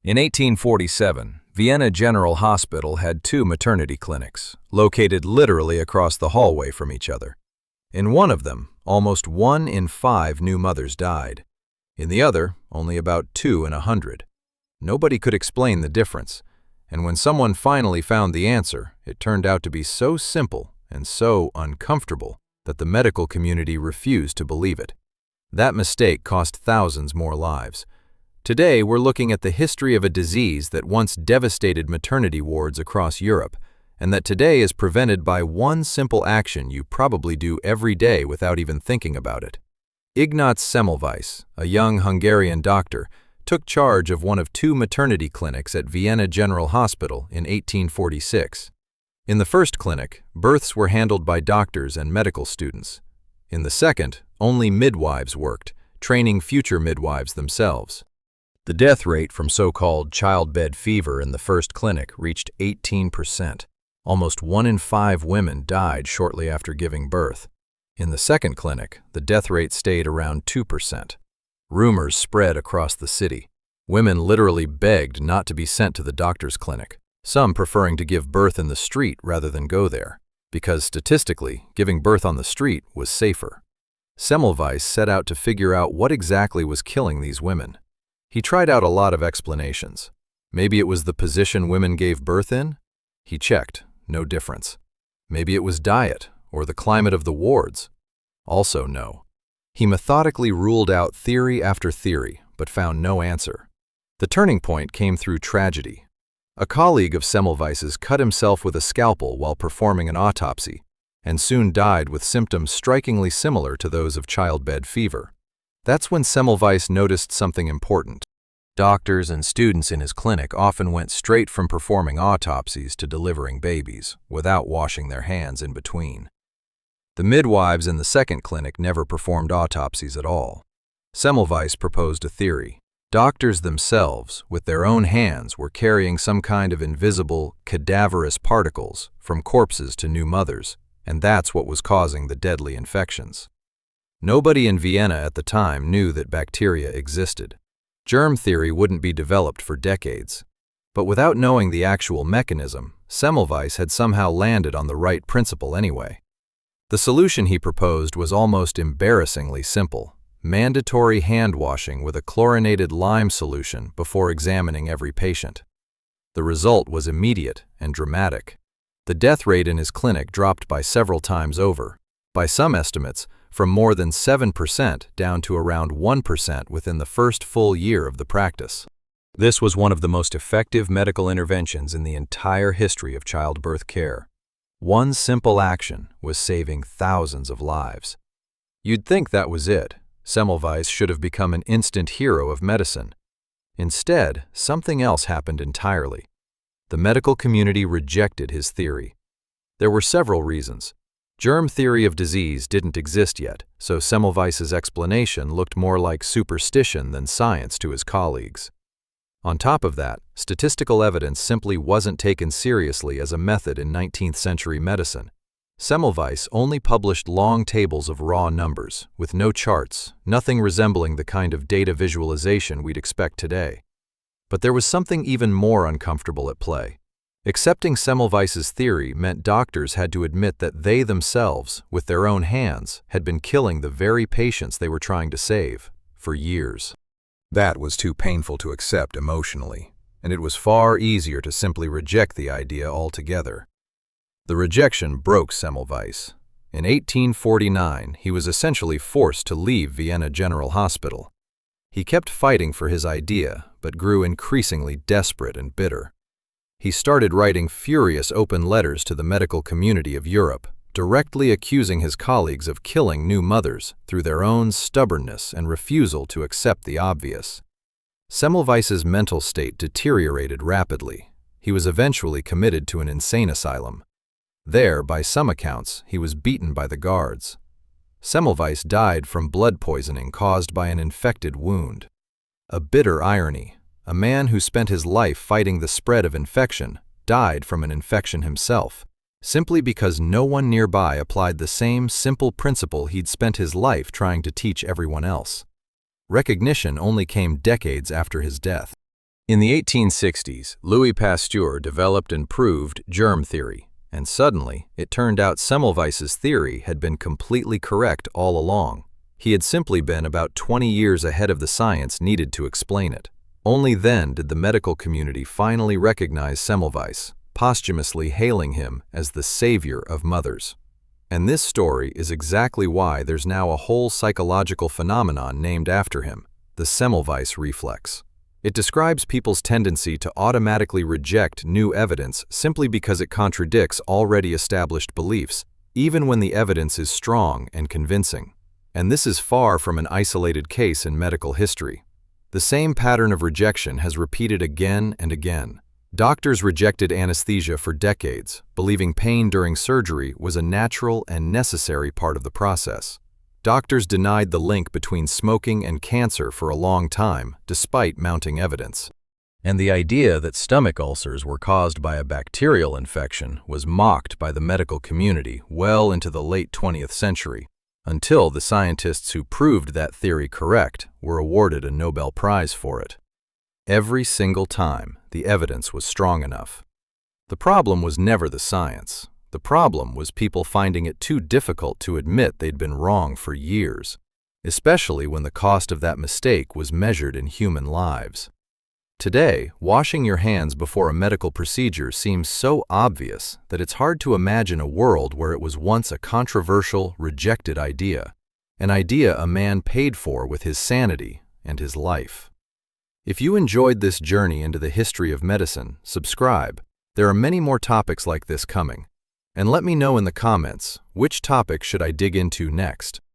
In 1847, Vienna General Hospital had two maternity clinics, located literally across the hallway from each other. In one of them, almost 1 in 5 new mothers died. In the other, only about 2 in 100. Nobody could explain the difference, and when someone finally found the answer, it turned out to be so simple and so uncomfortable that the medical community refused to believe it. That mistake cost thousands more lives. Today, we're looking at the history of a disease that once devastated maternity wards across Europe, and that today is prevented by one simple action you probably do every day without even thinking about it. Ignaz Semmelweis, a young Hungarian doctor, took charge of one of 2 maternity clinics at Vienna General Hospital in 1846. In the first clinic, births were handled by doctors and medical students. In the second, only midwives worked, training future midwives themselves. The death rate from so-called childbed fever in the first clinic reached 18%. Almost 1 in 5 women died shortly after giving birth. In the second clinic, the death rate stayed around 2%. Rumors spread across the city. Women literally begged not to be sent to the doctor's clinic, some preferring to give birth in the street rather than go there, because statistically, giving birth on the street was safer. Semmelweis set out to figure out what exactly was killing these women. He tried out a lot of explanations. Maybe it was the position women gave birth in? He checked, no difference. Maybe it was diet or the climate of the wards? Also no. He methodically ruled out theory after theory, but found no answer. The turning point came through tragedy. A colleague of Semmelweis's cut himself with a scalpel while performing an autopsy, and soon died with symptoms strikingly similar to those of childbed fever. That's when Semmelweis noticed something important. Doctors and students in his clinic often went straight from performing autopsies to delivering babies, without washing their hands in between. The midwives in the second clinic never performed autopsies at all. Semmelweis proposed a theory. Doctors themselves, with their own hands, were carrying some kind of invisible, cadaverous particles from corpses to new mothers, and that's what was causing the deadly infections. Nobody in Vienna at the time knew that bacteria existed. Germ theory wouldn't be developed for decades. But without knowing the actual mechanism, Semmelweis had somehow landed on the right principle anyway. The solution he proposed was almost embarrassingly simple: mandatory hand washing with a chlorinated lime solution before examining every patient. The result was immediate and dramatic. The death rate in his clinic dropped by several times over. By some estimates, from more than 7% down to around 1% within the first full year of the practice. This was one of the most effective medical interventions in the entire history of childbirth care. One simple action was saving thousands of lives. You'd think that was it. Semmelweis should have become an instant hero of medicine. Instead, something else happened entirely. The medical community rejected his theory. There were several reasons. Germ theory of disease didn't exist yet, so Semmelweis's explanation looked more like superstition than science to his colleagues. On top of that, statistical evidence simply wasn't taken seriously as a method in 19th century medicine. Semmelweis only published long tables of raw numbers, with no charts, nothing resembling the kind of data visualization we'd expect today. But there was something even more uncomfortable at play. Accepting Semmelweis's theory meant doctors had to admit that they themselves, with their own hands, had been killing the very patients they were trying to save, for years. That was too painful to accept emotionally, and it was far easier to simply reject the idea altogether. The rejection broke Semmelweis. In 1849, he was essentially forced to leave Vienna General Hospital. He kept fighting for his idea, but grew increasingly desperate and bitter. He started writing furious open letters to the medical community of Europe, directly accusing his colleagues of killing new mothers through their own stubbornness and refusal to accept the obvious. Semmelweis's mental state deteriorated rapidly. He was eventually committed to an insane asylum. There, by some accounts, he was beaten by the guards. Semmelweis died from blood poisoning caused by an infected wound. A bitter irony. A man who spent his life fighting the spread of infection died from an infection himself, simply because no one nearby applied the same simple principle he'd spent his life trying to teach everyone else. Recognition only came decades after his death. In the 1860s, Louis Pasteur developed and proved germ theory, and suddenly it turned out Semmelweis's theory had been completely correct all along. He had simply been about 20 years ahead of the science needed to explain it. Only then did the medical community finally recognize Semmelweis, posthumously hailing him as the savior of mothers. And this story is exactly why there's now a whole psychological phenomenon named after him, the Semmelweis reflex. It describes people's tendency to automatically reject new evidence simply because it contradicts already established beliefs, even when the evidence is strong and convincing. And this is far from an isolated case in medical history. The same pattern of rejection has repeated again and again. Doctors rejected anesthesia for decades, believing pain during surgery was a natural and necessary part of the process. Doctors denied the link between smoking and cancer for a long time, despite mounting evidence. And the idea that stomach ulcers were caused by a bacterial infection was mocked by the medical community well into the late 20th century, until the scientists who proved that theory correct were awarded a Nobel Prize for it. Every single time, the evidence was strong enough. The problem was never the science. The problem was people finding it too difficult to admit they'd been wrong for years, especially when the cost of that mistake was measured in human lives. Today, washing your hands before a medical procedure seems so obvious that it's hard to imagine a world where it was once a controversial, rejected idea, an idea a man paid for with his sanity and his life. If you enjoyed this journey into the history of medicine, subscribe. There are many more topics like this coming. And let me know in the comments, which topic should I dig into next?